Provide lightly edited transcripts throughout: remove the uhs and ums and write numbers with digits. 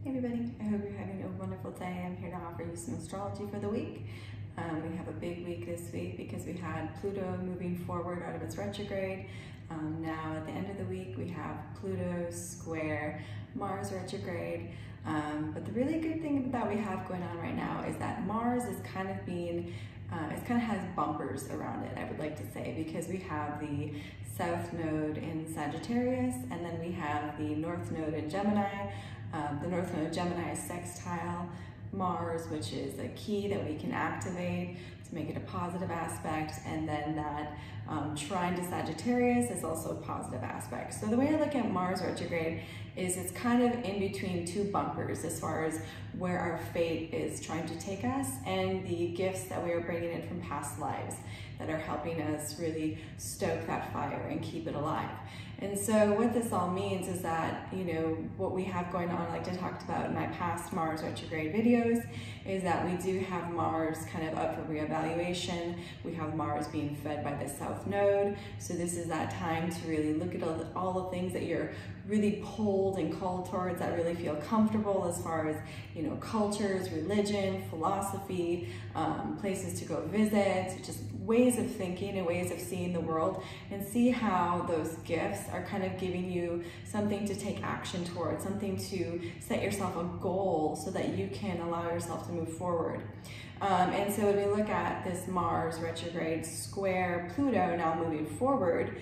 Hey everybody, I hope you're having a wonderful day. I'm here to offer you some astrology for the week. We have a big week this week because we had Pluto moving forward out of its retrograde. Now at the end of the week we have Pluto square Mars retrograde. But the really good thing that we have going on right now is that Mars is kind of being, it kind of has bumpers around it, I would like to say, because we have the South Node in Sagittarius, and then we have the North Node in Gemini. The North Node Gemini is sextile Mars, which is a key that we can activate to make it a positive aspect, and then that trine to Sagittarius is also a positive aspect. So the way I look at Mars retrograde is it's kind of in between two bumpers as far as where our fate is trying to take us and the gifts that we are bringing in from past lives that are helping us really stoke that fire and keep it alive. And so what this all means is that, you know, what we have going on, like I talked about in my past Mars retrograde videos, is that we do have Mars kind of up for reevaluation. We have Mars being fed by the South Node. So this is that time to really look at all the things that you're really pulled and called towards that really feel comfortable as far as, you know, cultures, religion, philosophy, places to go visit, just ways of thinking and ways of seeing the world, and see how those gifts are kind of giving you something to take action towards, something to set yourself a goal so that you can allow yourself to move forward. And so when we look at this Mars retrograde square Pluto now moving forward,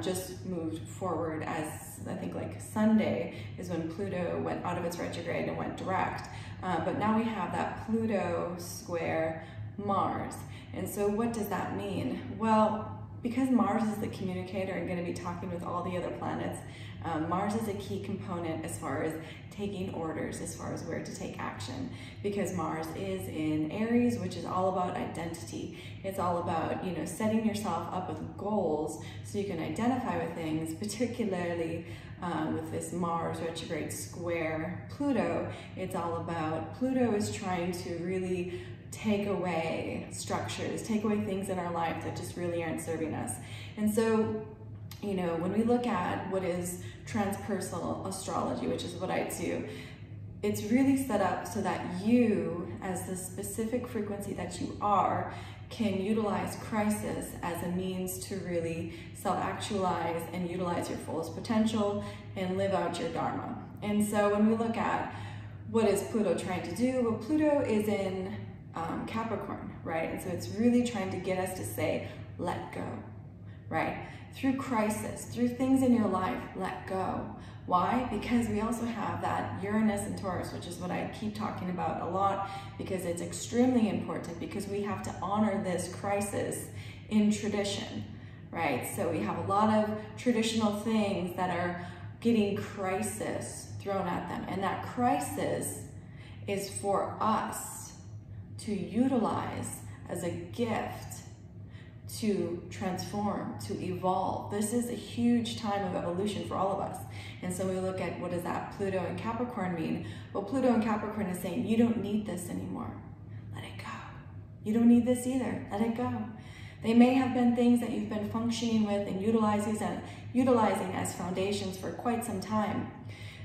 just moved forward as I think like Sunday is when Pluto went out of its retrograde and went direct. But now we have that Pluto square Mars. And so what does that mean? Well, because Mars is the communicator and going to be talking with all the other planets, Mars is a key component as far as taking orders, as far as where to take action. Because Mars is in Aries, which is all about identity. It's all about, you know, setting yourself up with goals so you can identify with things, particularly with this Mars retrograde square Pluto. It's all about, Pluto is trying to really take away structures, take away things in our life that just really aren't serving us. And so, you know, when we look at what is transpersonal astrology, which is what I do, it's really set up so that you, as the specific frequency that you are, can utilize crisis as a means to really self-actualize and utilize your fullest potential and live out your dharma. And so when we look at what is Pluto trying to do, well, Pluto is in Capricorn, right? And so it's really trying to get us to say, let go, right? Through crisis, through things in your life, let go. Why? Because we also have that Uranus and Taurus, which is what I keep talking about a lot, because it's extremely important, because we have to honor this crisis in tradition, right? So we have a lot of traditional things that are getting crisis thrown at them, and that crisis is for us to utilize as a gift to transform, to evolve. This is a huge time of evolution for all of us. And so we look at, what does that Pluto and Capricorn mean? Well, Pluto and Capricorn is saying, you don't need this anymore. Let it go. You don't need this either. Let it go. They may have been things that you've been functioning with and utilizing as foundations for quite some time.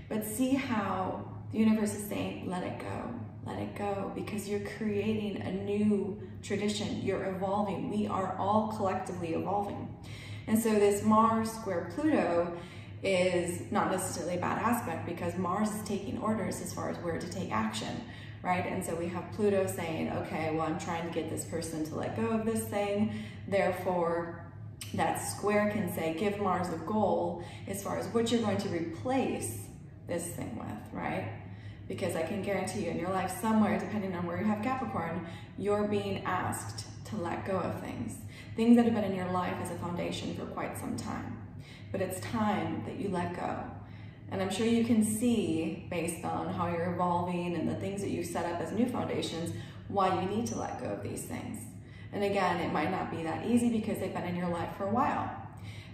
But see how the universe is saying, let it go. Let it go, because you're creating a new tradition. You're evolving. We are all collectively evolving. And so this Mars square Pluto is not necessarily a bad aspect, because Mars is taking orders as far as where to take action, right? And so we have Pluto saying, okay, well, I'm trying to get this person to let go of this thing. Therefore, that square can say, give Mars a goal as far as what you're going to replace this thing with, right? Because I can guarantee you in your life somewhere, depending on where you have Capricorn, you're being asked to let go of things. Things that have been in your life as a foundation for quite some time. But it's time that you let go. And I'm sure you can see, based on how you're evolving and the things that you've set up as new foundations, why you need to let go of these things. And again, it might not be that easy because they've been in your life for a while.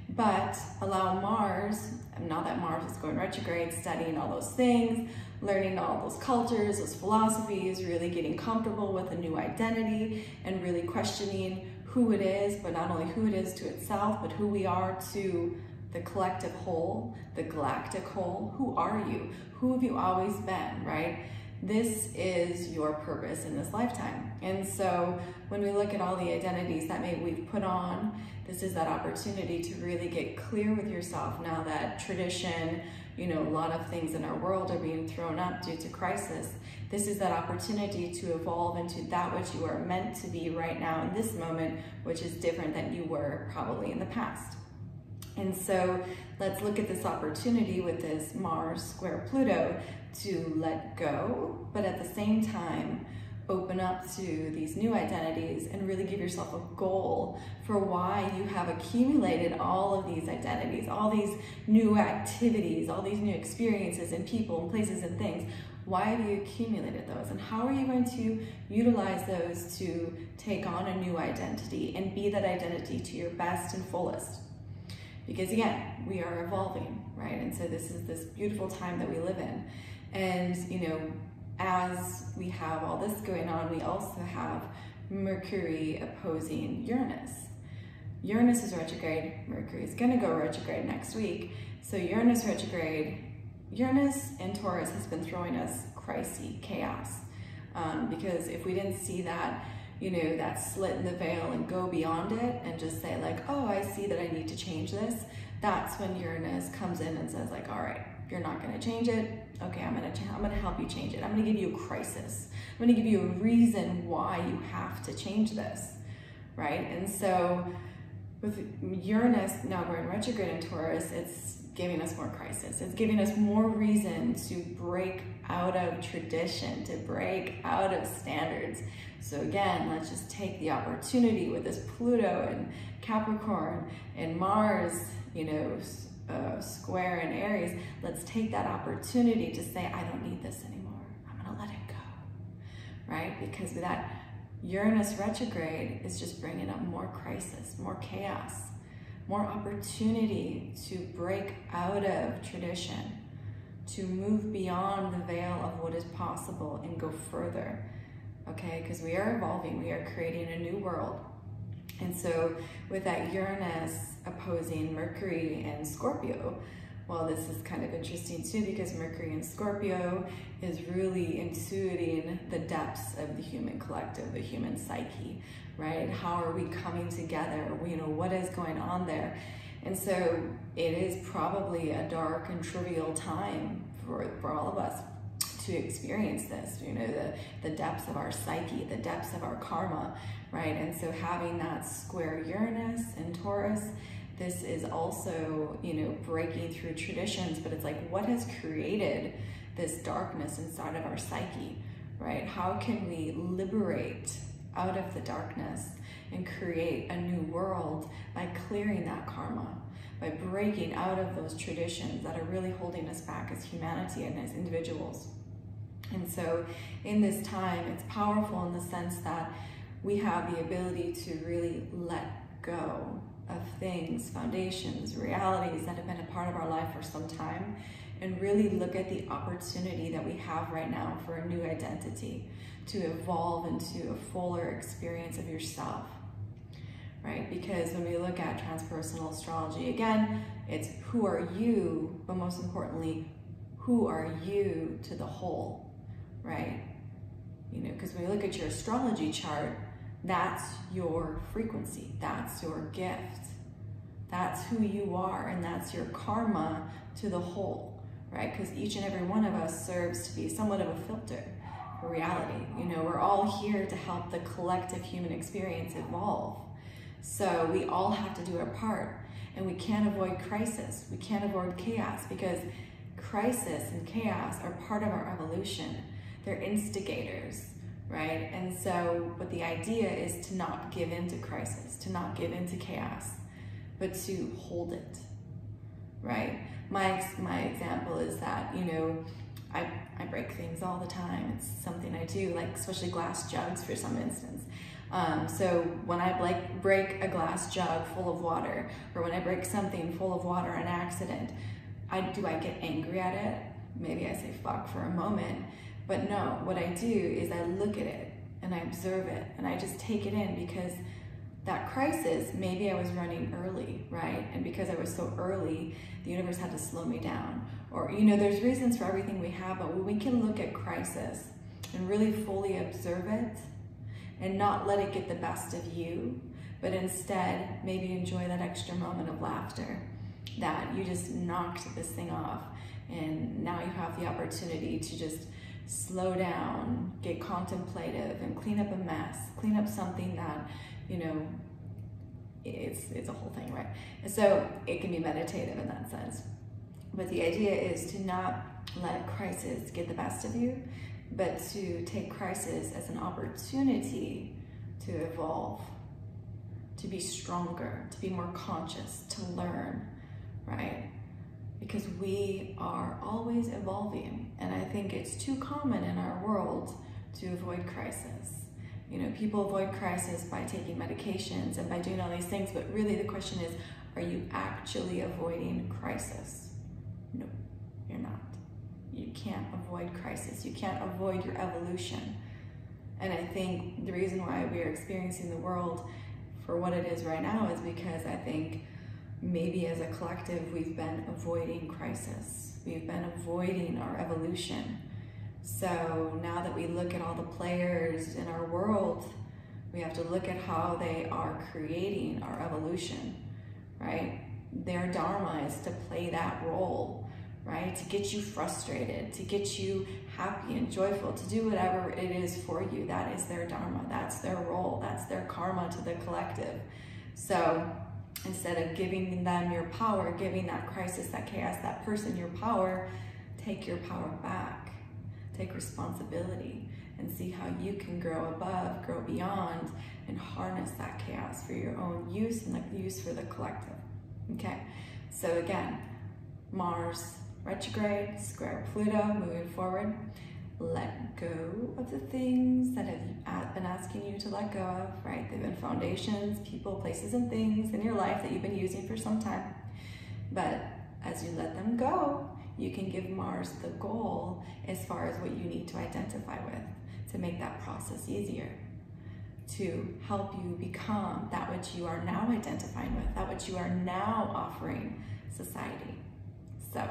But allow Mars, now that Mars is going retrograde, studying all those things, learning all those cultures, those philosophies, really getting comfortable with a new identity and really questioning who it is, but not only who it is to itself, but who we are to the collective whole, the galactic whole. Who are you? Who have you always been, right? This is your purpose in this lifetime. And so when we look at all the identities that maybe we've put on, this is that opportunity to really get clear with yourself now that tradition, you know, a lot of things in our world are being thrown up due to crisis. This is that opportunity to evolve into that which you are meant to be right now in this moment, which is different than you were probably in the past. And so let's look at this opportunity with this Mars square Pluto to let go, but at the same time, open up to these new identities and really give yourself a goal for why you have accumulated all of these identities, all these new activities, all these new experiences and people and places and things. Why have you accumulated those? And how are you going to utilize those to take on a new identity and be that identity to your best and fullest? Because again, we are evolving, right? And so this is this beautiful time that we live in. And, you know, as we have all this going on, we also have Mercury opposing Uranus. Uranus is retrograde. Mercury is going to go retrograde next week. So Uranus retrograde, Uranus in Taurus has been throwing us crisis, chaos. Because if we didn't see that, you know, that slit in the veil and go beyond it and just say like, oh, I see that I need to change this, that's when Uranus comes in and says like, all right, you're not going to change it. Okay, I'm going to help you change it. I'm going to give you a crisis. I'm going to give you a reason why you have to change this, right? And so with Uranus now going retrograde in Taurus, it's giving us more crisis. It's giving us more reason to break out of tradition, to break out of standards. So again, let's just take the opportunity with this Pluto and Capricorn and Mars, you know, square in Aries. Let's take that opportunity to say, I don't need this anymore. I'm gonna let it go, right? Because with that Uranus retrograde is just bringing up more crisis, more chaos, more opportunity to break out of tradition, to move beyond the veil of what is possible and go further, okay? Because we are evolving, we are creating a new world. And so with that Uranus opposing Mercury and Scorpio, well, this is kind of interesting too, because Mercury and Scorpio is really intuiting the depths of the human collective, the human psyche, right? How are we coming together? You know, what is going on there? And so it is probably a dark and trivial time for all of us to experience this, you know, the depths of our psyche, the depths of our karma, right? And so having that square Uranus and Taurus, this is also, you know, breaking through traditions, but it's like, what has created this darkness inside of our psyche, right? How can we liberate out of the darkness and create a new world by clearing that karma, by breaking out of those traditions that are really holding us back as humanity and as individuals? And so in this time, it's powerful in the sense that we have the ability to really let go of things, foundations, realities that have been a part of our life for some time, and really look at the opportunity that we have right now for a new identity, to evolve into a fuller experience of yourself, right? Because when we look at transpersonal astrology, again, it's who are you, but most importantly, who are you to the whole, right? You know, because when you look at your astrology chart, that's your frequency, that's your gift, that's who you are, and that's your karma to the whole, right? Because each and every one of us serves to be somewhat of a filter for reality. You know, we're all here to help the collective human experience evolve. So we all have to do our part, and we can't avoid crisis, we can't avoid chaos, because crisis and chaos are part of our evolution. They're instigators, right? And so, but the idea is to not give into crisis, to not give into chaos, but to hold it, right? My example is that, you know, I break things all the time. It's something I do, like especially glass jugs for some instance. So when I break a glass jug full of water, or when I break something full of water on accident, do I get angry at it? Maybe I say fuck for a moment. But no, what I do is I look at it and I observe it and I just take it in, because that crisis, maybe I was running early, right? And because I was so early, the universe had to slow me down. Or, you know, there's reasons for everything we have, but when we can look at crisis and really fully observe it and not let it get the best of you, but instead maybe enjoy that extra moment of laughter that you just knocked this thing off. And now you have the opportunity to just slow down, get contemplative, and clean up a mess, clean up something that, you know, it's a whole thing, right? And so it can be meditative in that sense. But the idea is to not let crisis get the best of you, but to take crisis as an opportunity to evolve, to be stronger, to be more conscious, to learn, right? Because we are always evolving. And I think it's too common in our world to avoid crisis. You know, people avoid crisis by taking medications and by doing all these things, but really the question is, are you actually avoiding crisis? No, you're not. You can't avoid crisis. You can't avoid your evolution. And I think the reason why we are experiencing the world for what it is right now is because I think maybe as a collective, we've been avoiding crisis. We've been avoiding our evolution. So now that we look at all the players in our world, we have to look at how they are creating our evolution, right? Their dharma is to play that role, right? To get you frustrated, to get you happy and joyful, to do whatever it is for you. That is their dharma, that's their role, that's their karma to the collective. So instead of giving them your power, giving that crisis, that chaos, that person your power, take your power back. Take responsibility and see how you can grow above, grow beyond, and harness that chaos for your own use and the use for the collective. Okay, so again, Mars retrograde, square Pluto, moving forward. Let go of the things that have been asking you to let go of, right? They've been foundations, people, places, and things in your life that you've been using for some time. But as you let them go, you can give Mars the goal as far as what you need to identify with to make that process easier, to help you become that which you are now identifying with, that which you are now offering society. So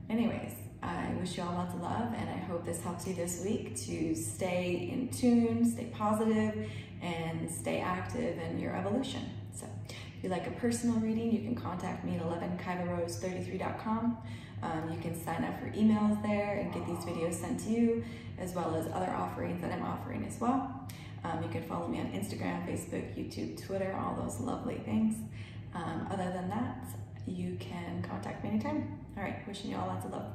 anyways, I wish you all lots of love, and I hope this helps you this week to stay in tune, stay positive, and stay active in your evolution. So if you'd like a personal reading, you can contact me at 11kaivarose33.com. You can sign up for emails there and get these videos sent to you, as well as other offerings that I'm offering as well. You can follow me on Instagram, Facebook, YouTube, Twitter, all those lovely things. Other than that, you can contact me anytime. All right, wishing you all lots of love.